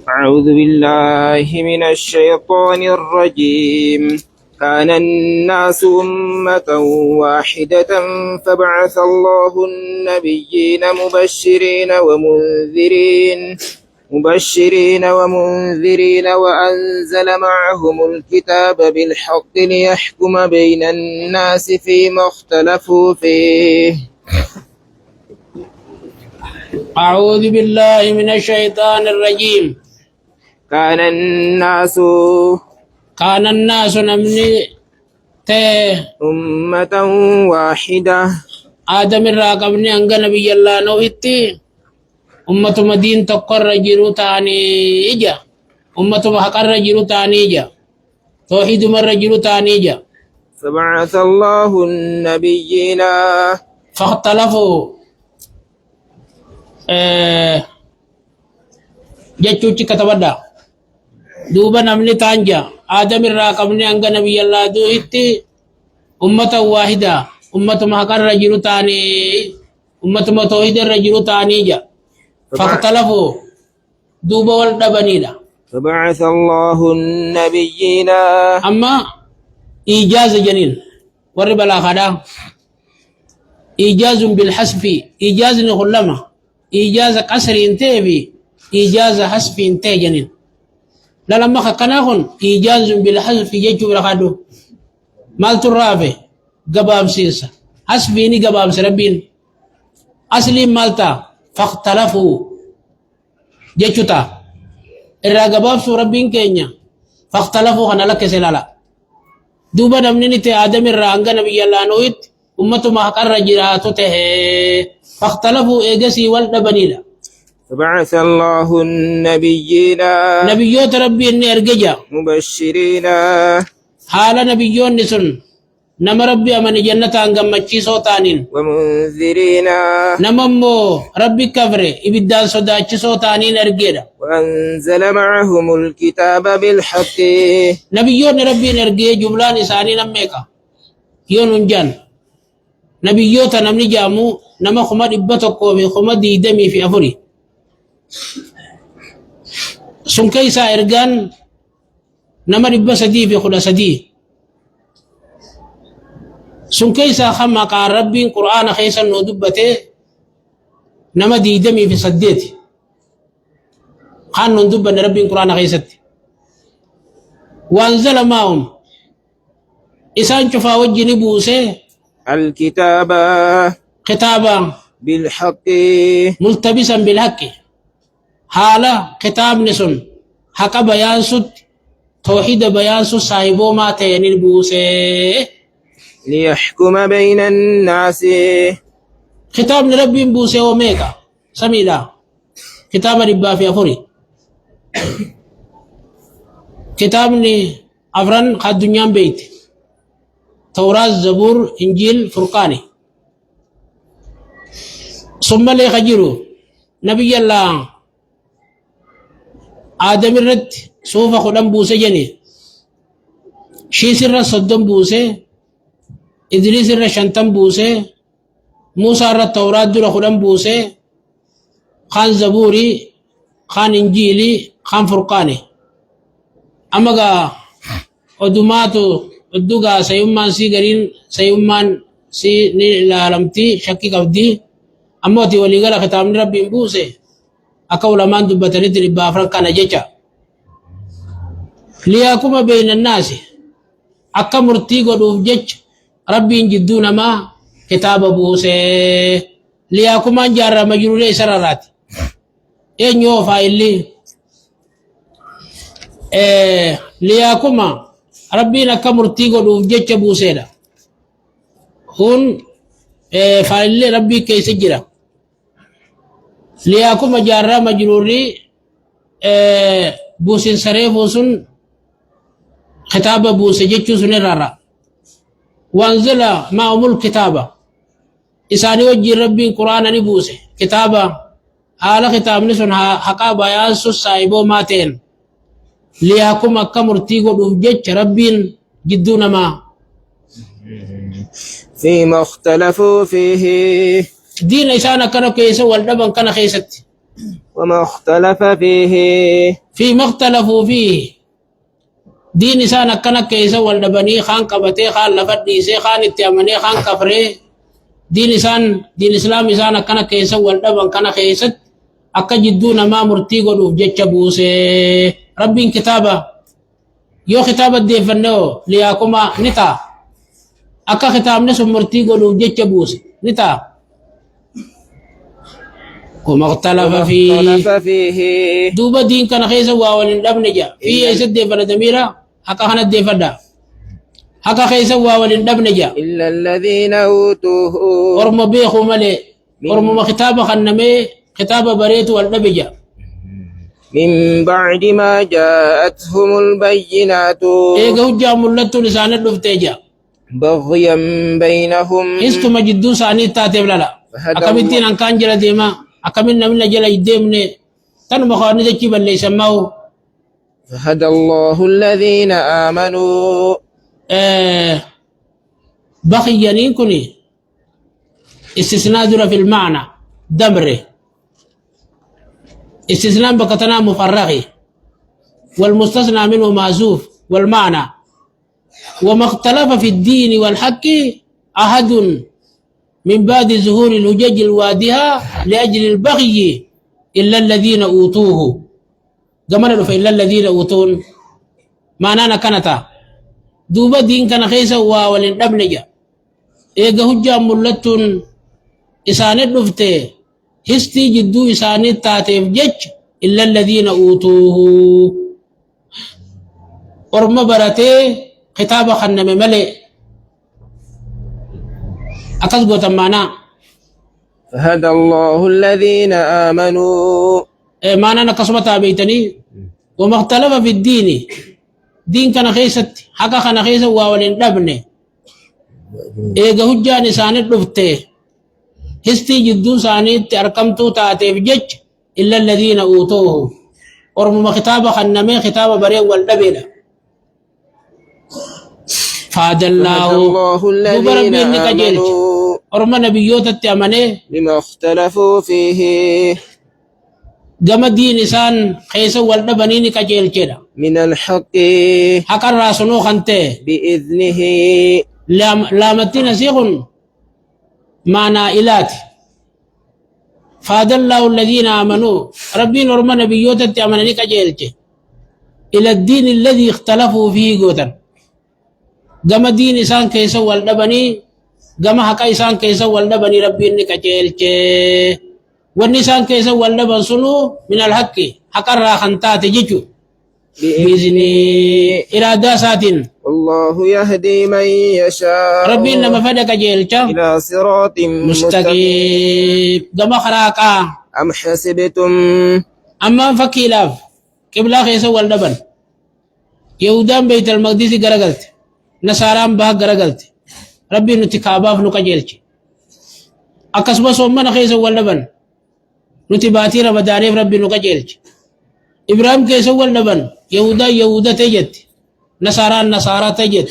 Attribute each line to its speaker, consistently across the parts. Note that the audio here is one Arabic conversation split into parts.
Speaker 1: أعوذ بالله من الشيطان الرجيم. كان الناس أمة واحدة فبعث الله النبيين مبشرين وأنزل معهم الكتاب بالحق ليحكم بين الناس فيما اختلفوا فيه.
Speaker 2: أعوذ بالله من الشيطان الرجيم.
Speaker 1: كان الناس
Speaker 2: نمني
Speaker 1: أمة واحدة
Speaker 2: آدم الراقبني أنغ نبي الله نوهتي أمة مدين تقر جيرو تاني إجا أمة محقر جيرو تاني إجا توحيد مر جيرو تاني إجا
Speaker 1: فبعث الله النبيين
Speaker 2: فاختلفوا جتشوچ كتبدا دوبا نمني تانجا آدم الراقبني أنغ نبي الله دوهتي أمة واحدة أمة محقر جيرو تاني أمة توحيد الرجل تاني إجا فاختلفوا دوبا والدبنيدا.
Speaker 1: فبعث الله النبيين
Speaker 2: أما إيجاز جنين ورب الآخرة إيجاز بالحسف إيجاز نخلما إيجاز قصر انتهي إيجاز حسف انتهي جنين لا لما خكناهن إيجاز بالحسف يجب لخدو مال ترافه قباب سيسا حسفيني قباب سربين أصلي مالتا فاختلفوا جيشوتا الرقباب سو ربين كينيا فاختلفوا خنا لك سلالا دوبا نمني تي آدم الرانغا نبي الله نويت أمته ما حقر جراتو ته فاختلفوا إيجاسي والدبنيلا.
Speaker 1: فبعث الله النبيين
Speaker 2: نبيوت ربي إني أرججا
Speaker 1: مبشرين
Speaker 2: حال نبيون نسن نما ربي أمن جنة أنغم مچي صوتانين
Speaker 1: ومنذرين
Speaker 2: نممو ربي كفر إبدان صداچ صوتانين أرجيدا.
Speaker 1: وأنزل معهم الكتاب بالحق
Speaker 2: نبيون ربي نرجي جملان إساني نميكا يون انجان نبيوتا نمني جامو نما خمد إبتكو في خمد دمي في أفري سنكيسا إرغان نما ربا سدي في خدا سدي سنكيسا خما قال ربي قرآن خيسا ندبته نما دمي في سديتي خان ندبن ربي قرآن خيستي وانزل معهم إسان شفا وجه بوسه
Speaker 1: الكتاب
Speaker 2: كتابا
Speaker 1: بالحق
Speaker 2: ملتبسا بالحق حالا كتاب نسن حق بيان سد توحيد بيان سد صاحبو ما تيني بوسه
Speaker 1: ليحكم بين الناس
Speaker 2: كتاب ربي بوسه وميكا سميلا كتاب ربا في أفري كتاب أفران خد دنيا بيت توراة زبور إنجيل فرقاني ثم لي خجرو نبي الله آدم الرد سوف خدم بوسه جني شيس الرد صدم بوسه إدريس الرد شنتم بوسه موسى الرد توراة دول خدم بوسه خان زبوري خان إنجيلي خان فرقاني أمغا ودماتو الدوغا سيومان سي غرين سيومان سي لالمتي شكي قبدي أموتي وليغلا ختام ربي بوسه أكولا من دبتني تربا فرقانا جيشا ليكم بين الناس أكا مرتيقو دوف جيش ربي جدون ما كتاب بوسه ليكم أنجار مجرولي سرارات إن يوفا إلي ليكم ربنا كمرتيقو دوف جيش بوسه هون فالله ربي كيس جرا ليكم جارا مجروري بوسين سري بوسن خطاب بوسه جيشو سنرارا وانزل معهم الكتابة إساني وجه ربي قرآن نبوسه كتابة حالا خطاب نسون حقا بيان سو سايبو ماتين ليحكم أكا مرتيقو دوف جيش ربين جدون ما
Speaker 1: فيما اختلفوا فيه
Speaker 2: دين إسانا كان كيسا والدبن كان خيست
Speaker 1: وما اختلف فيه
Speaker 2: فيما اختلفوا فيه دين إسانا كان كيسا والدبني خان قبتي خان لفدي سي خان اتيامني خان كفري دين إسلام إسانا كان كيسا والدبن كان خيست أكا جدون ما مرتيقو دوف جتشبوسي ربين كتابة يو خطابة دي فنو لياكما نتا أكا خطاب نسو مرتيقو دوف جتشبوسي نتا وما اختلف
Speaker 1: فيه
Speaker 2: دوبا دين كان خيسا واولين دبنجا في يسد دي فدا دميرا حقا خانت دي فدا حقا خيسا واولين دبنجا
Speaker 1: إلا الذين أوتوه
Speaker 2: ورم بيخو ملي ورم خطابة خنمي خطابة بريت والنبجا
Speaker 1: من بعد ما جاءتهم البينات
Speaker 2: إيقا هجا ملتو لسانة دفتيجا
Speaker 1: بغيا بينهم
Speaker 2: إستو مجدو ساني تاتيب للا أكمتين أن كان جلا ديما أكملنا من جلا يديمني تنو مخواني ذكي بل ليس ماو
Speaker 1: فهدى الله الذين آمنوا
Speaker 2: بقي ينين كني استثناء دور في المعنى دمره استثناء بكتنا مفرغي والمستثنى منه معزوف والمعنى وما اختلف في الدين والحق أحد من بعد ظهور الهجج الوادهة لأجل البغي إلا الذين أوتوه قمنا فإلا الذين أوتون معنانا كانتا دوبا دين كان خيسا وولن دبنجا إيقا هجا ملتون إسانت نفتي هستي جدو إسانت تاتيف جج إلا الذين أوتوه ورم برتي خطاب خنم ملئ أكذبوا تمانا
Speaker 1: فهدى الله الذين آمنوا
Speaker 2: معنى نقصمتها بيتني وما اختلف في الدين دين كان خيست حقا كان خيست وولين دبني إيقا هجان سانت لفتي هستي جدو سانت أركمتو تاتيف جج إلا الذين أوتوه ورمما خطابة خنمي خطابة بريء والدبيلة فهد الله
Speaker 1: الذين آمنوا
Speaker 2: ورمما نبيوت التأمني
Speaker 1: لما اختلفوا فيه
Speaker 2: قام دين إسان خيسا والدبنين كجيل كده
Speaker 1: من الحق
Speaker 2: حقا راسنو خنته
Speaker 1: بإذنه
Speaker 2: لامتين سيغن معنى إلات فهد الله الذين آمنوا ربي نرمى نبيوت التأمنين كجيل كده إلى الدين الذي اختلفوا فيه قوتا قام دين إسان كيسا والدبني قام حقا إسان كيسا والدبني ربي نكجيل كده والنسان كيسا واللبن سنو من الحق حقر خنتات جيجو بإذن إرادة ساتن
Speaker 1: الله يهدي من يشاء
Speaker 2: ربي إنما فدك جيلتا
Speaker 1: إلى صراط
Speaker 2: مستقيم كما خراكا
Speaker 1: أم حسبتم
Speaker 2: أما فكيلاف قبلا كيسا واللبن يهودان بيت المقدس غرغلت نصاران بها غرغلت ربي نتكاباف نكا جيلتي أكسب صومنا كيسا واللبن نتباتي رمضانيف ربي نقجلج إبراهيم كيسا واللبن يهودا تجد نصارى تجد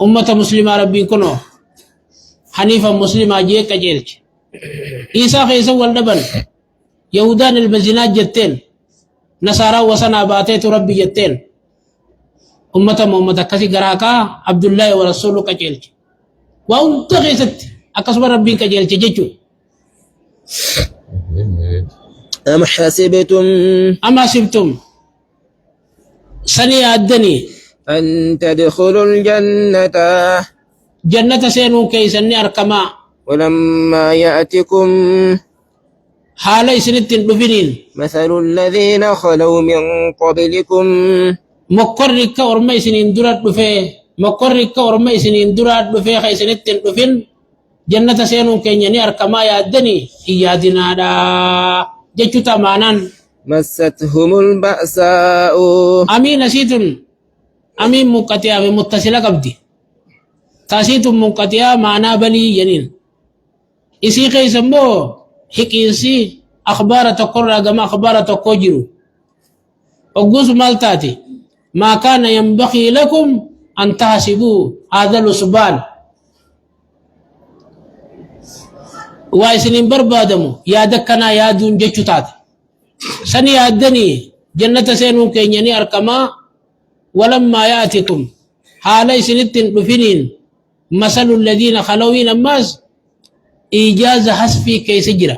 Speaker 2: أمة مسلمة ربي كنو حنيفة مسلمة جيك جلج إيسا كيسا واللبن يهودان المزينات جتين نصارى وسنا باتيت ربي جتين أمة كسي قراكا عبد الله ورسوله كجلج وأنت خيست أكسب ربي كجلج جيجو
Speaker 1: أم حسبتم
Speaker 2: أما سبتم سني الدني
Speaker 1: أن تدخلوا الجنة
Speaker 2: جنة سينو كي سني أركما
Speaker 1: ولما يأتكم
Speaker 2: حالي سنتين دفنين
Speaker 1: مثل الذين خلوا من قبلكم
Speaker 2: مقررك ورمي سنين درات دفه مقررك ورمي سنين درات دفه خي سنتين دفن جنة سينو كي ني أركما يا الدني إيادنا دا جيشو تمانان
Speaker 1: مستهم البأساء
Speaker 2: أمين سيتن أمين مقتيا متصلة قبدي تاسيت منقطع معنا بلي ينين إسي خيسمو حكيسي أخبار تقرر كما أخبار تقجروا وقوس مالتاتي ما كان ينبغي لكم أن تحسبوا هذا الأسبان وايسنين بربادمو يا دكنا يا دون جتشتات سني أدني جنة سينون كينيني أركما ولما يأتكم حالي سنتين رفنين مثل الذين خلوين الناس إيجاز حسفي كي سجرة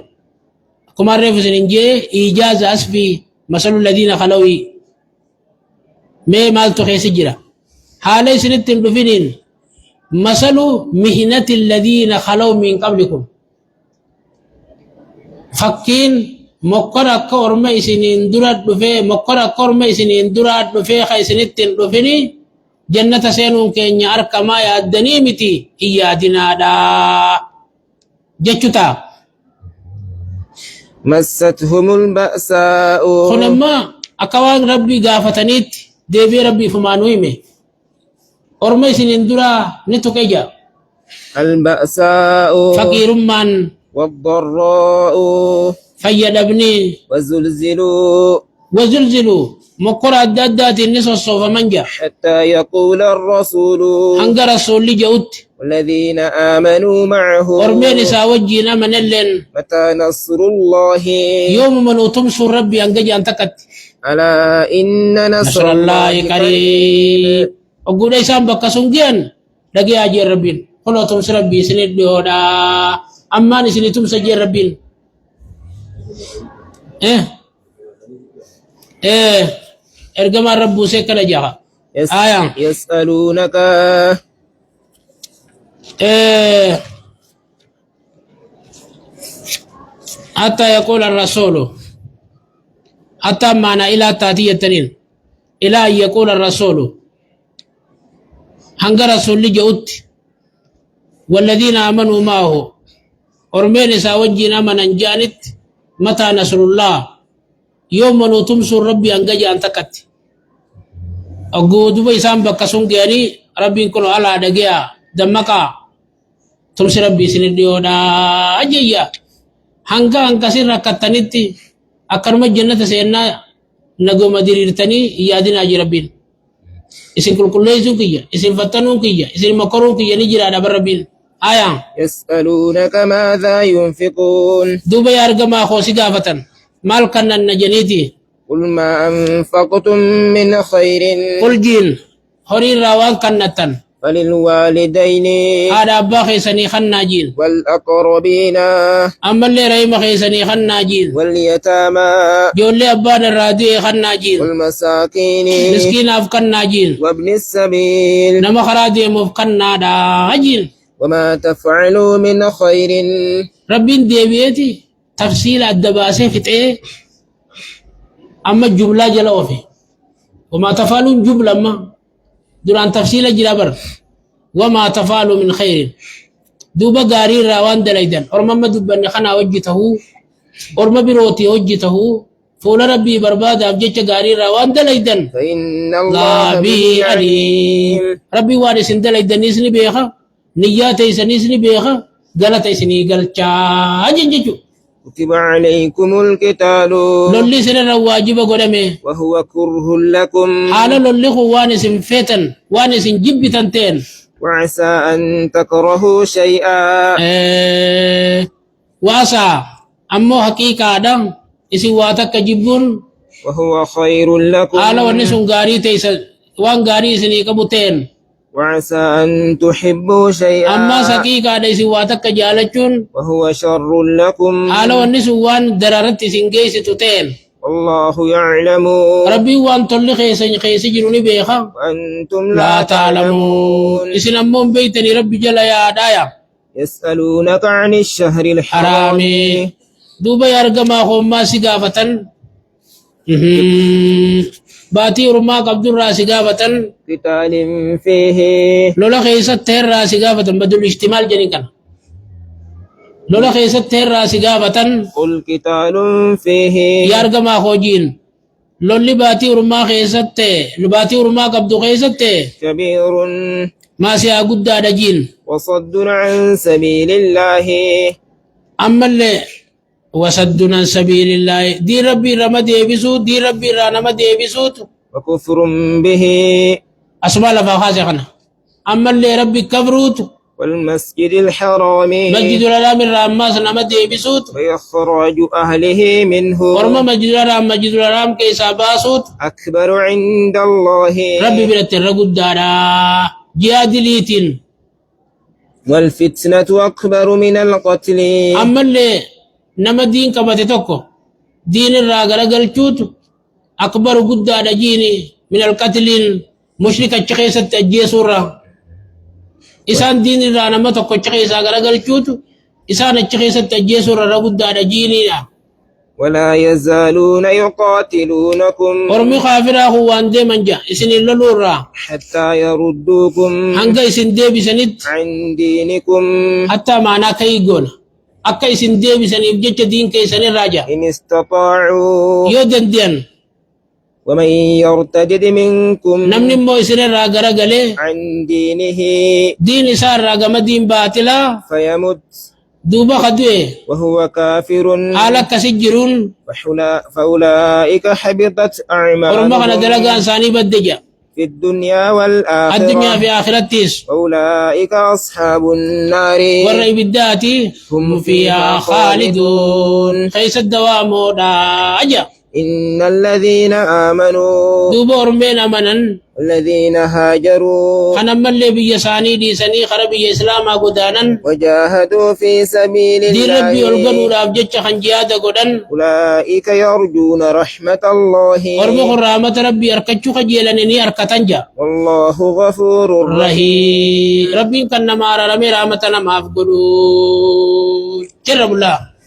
Speaker 2: كما رفز ننجي إيجاز حسفي مثل الذين خلوي مالتو كي سجرة حالي سنتين رفنين مثل مهنة الذين خلوا من قبلكم فكين مقرا كورما إسنين درات دفه مقرا كورما إسنين درات دفه خيسنتين دفني جنة سينون كينيا أركما يا الدنيمتي إيادنا دا جتشتا
Speaker 1: مستهم البأساء
Speaker 2: خنما أكوان ربي غافتنيت ديبي ربي فمانويمي أرما إسنين درا نتوكيجا
Speaker 1: البأساء
Speaker 2: فقير من
Speaker 1: والضراء
Speaker 2: فيدبني
Speaker 1: وزلزلوا
Speaker 2: وزلزلوا مقرا الدادات النسو الصوف منجا
Speaker 1: حتى يقول الرسول
Speaker 2: هنگا رسول لي جوت
Speaker 1: والذين آمنوا معه
Speaker 2: ورمين ساوجينا من اللين
Speaker 1: متى نصر الله
Speaker 2: يوم من تمسوا ربي أنجي أنتكت
Speaker 1: ألا إن
Speaker 2: نصر الله قريب أقول إيسان بكا سنجيان لقي أجي ربين قلوا تمس ربي سند بيودا أما نسني تمس أجي ربين ارجما ربو سيكلا جاها
Speaker 1: يسألونك
Speaker 2: حتى يقول الرسول حتى معنى إلى تاتية التنين إلى أن يقول الرسول هنگ رسول جوت والذين آمنوا معه أرمين ساوجنا من أنجانت متى نصر الله يوم تمسوا ربي أنجي أنتكت أقول بيسام بكسون جاني ربي كله على دقيا دمكا تمس ربي سنديو دا أجيا هنگا أنكسر ركتنيتي أكرم الجنة سينا نجوم ديرتني يادين أجي ربين اسم كل يسوع كيا اسم فتنو كيا اسم مكرو كيا نجرا دبر ربين آيان
Speaker 1: يسألونك ماذا ينفقون
Speaker 2: دوبا يارغما خوسي غافتن مال كنن نجنيتي
Speaker 1: قل ما أنفقتم من خير
Speaker 2: قل جين هوري راوان كنتن
Speaker 1: فللوالدين
Speaker 2: هذا أبا خيسني خناجين
Speaker 1: والأقربين
Speaker 2: أما اللي رأيما خيسني خناجين
Speaker 1: واليتامى
Speaker 2: جولي أبا الرادي خناجين
Speaker 1: والمساكين
Speaker 2: مسكين أفكناجين
Speaker 1: وابن السبيل
Speaker 2: نما خرادي مفكنا داجين
Speaker 1: وما تفعلوا من خير
Speaker 2: ربي ديبيتي تفصيل الدباسة فتئة أما الجملة جلوفي وما تفعلون جملة ما duraan tafsiila jira bar wama tafaalu min khairin duba gaarii raawaan dalaydan ormama dubbanni kana hojjitahu orma birooti hojjitahu fuula rabbii barbaadaaf jecha gaarii raawaan dalaydan
Speaker 1: فإن
Speaker 2: الله
Speaker 1: الله
Speaker 2: به
Speaker 1: به
Speaker 2: عليم
Speaker 1: عليم
Speaker 2: rabbii waan isin dalaydanis ni beeka niyyaa taysanis ni beeka galata isinii galchaa jechu
Speaker 1: كتب عليكم القتال
Speaker 2: lolli isinirra waajiba godhame
Speaker 1: وهو كره لكم
Speaker 2: haala lolli kun waan isin feetan waan isin jibbitan ta'en
Speaker 1: وعسى أن تكرهوا شيئا
Speaker 2: واسا أمو حقيقة دم إسي واتك جبون
Speaker 1: وهو خير لكم
Speaker 2: على ونسون غاري تيسا وان غاري سني كبوتين
Speaker 1: وعسى أن تحبوا شيئا
Speaker 2: أما حقيقة إسي واتك جالچون
Speaker 1: وهو شر لكم
Speaker 2: على ونسون وان درارت سنجيس تتين
Speaker 1: والله يعلم
Speaker 2: ربي وان طلي خيسي جنوني بيخا
Speaker 1: وأنتم
Speaker 2: لا تعلمون إسي نمون بيتني ربي جل يا دايا
Speaker 1: يسألونك عن الشهر الحرام
Speaker 2: حرامي دوبا يرغما خوما سيغافة باتي رما قبض الراس غافة
Speaker 1: قتال فيه
Speaker 2: لولا خيسة تير راس غافة بدل اجتمال جنين كان لولا خيسة تير راس غافة
Speaker 1: قل قتال فيه
Speaker 2: يرغما خوجين لولي باتي رما خيسة لباتي رما قبض خيسة
Speaker 1: كبير
Speaker 2: ما سيا قد دجين
Speaker 1: وصد عن سبيل الله
Speaker 2: أما اللي وصدنا عن سبيل الله دي ربي رمى ديبسوت دي ربي رانما ديبسوت
Speaker 1: وكفر به
Speaker 2: أسمع لفاقها سيخنا أما اللي ربي كبروت
Speaker 1: والمسجد الحرام
Speaker 2: مسجد الحرام الراماس نمدي بسوت
Speaker 1: وإخراج أهله منه
Speaker 2: ورما مسجد الحرام كيسا باسوت
Speaker 1: أكبر عند الله
Speaker 2: ربي بلت الرقود دارا جهاد ليتين
Speaker 1: والفتنة أكبر من القتل
Speaker 2: أما اللي نما دين كبت توكو دين الراغر قلتوت أكبر قد دارا جيني من القتل مشرك الشخيصة الجيسورة إسان دين الرانا ما توكو الشخيصة قلتوت إسان الشخيصة الجيسورة رقود دارا جيني
Speaker 1: ولا يزالون يقاتلونكم
Speaker 2: ورمي خافرا هو أندي منجا إسن اللورا
Speaker 1: حتى يردوكم
Speaker 2: هنگا إسن دي بسند
Speaker 1: عن دينكم
Speaker 2: حتى معنا كي يقول أكا إسن دي بسن يبجج دين كي سن الراجع
Speaker 1: إن استطاعوا
Speaker 2: يودن دين
Speaker 1: ومن يرتد منكم
Speaker 2: نمني مو إسن الراجع رجلي
Speaker 1: عن دينه
Speaker 2: دين إسان راجع ما دين باطلا
Speaker 1: فيمت
Speaker 2: دوبا خدوه
Speaker 1: وهو كافر
Speaker 2: حالا كسجرون
Speaker 1: فأولئك حبطت
Speaker 2: ورمى خنا
Speaker 1: أعمالهم
Speaker 2: دلقان ثاني بدجا
Speaker 1: في الدنيا
Speaker 2: الدنيا
Speaker 1: والآخرة
Speaker 2: في آخرتيس
Speaker 1: أولئك أصحاب النار
Speaker 2: والرأي بالذاتي هم فيها خالدون خيس الدوام أجا
Speaker 1: إن الذين آمنوا
Speaker 2: دوبا ورمين أمنا
Speaker 1: الذين هاجروا
Speaker 2: خنا ملي بيساني دي سني خربي إسلاما قدانا
Speaker 1: وجاهدوا في سبيل
Speaker 2: دي ربي
Speaker 1: الله
Speaker 2: والقنو رابجتش خنجياتا قدن
Speaker 1: أولئك يرجون رحمة الله
Speaker 2: ورمخ الرحمة ربي أركتشو خجيلانيني أركتنجا
Speaker 1: والله غفور رحيم
Speaker 2: رهي ربي كان نمارا رمي رحمتنا معاف قلو جرب الله